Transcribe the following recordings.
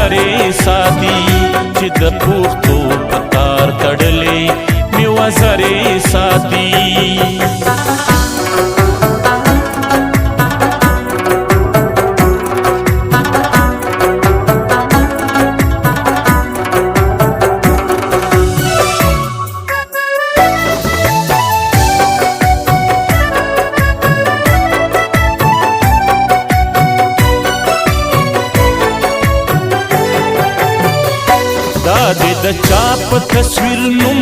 وزرې ساتي چې د پوښتو پتار تړلې مې وزرې ساتي دادې د چا په تصویر نوم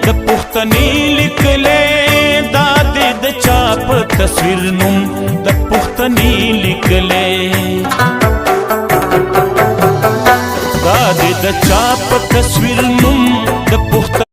د پښتنې لیکلې دادې د چا په تصویر نوم د پښتنې لیکلې دادې د چا په تصویر نوم د پښتنې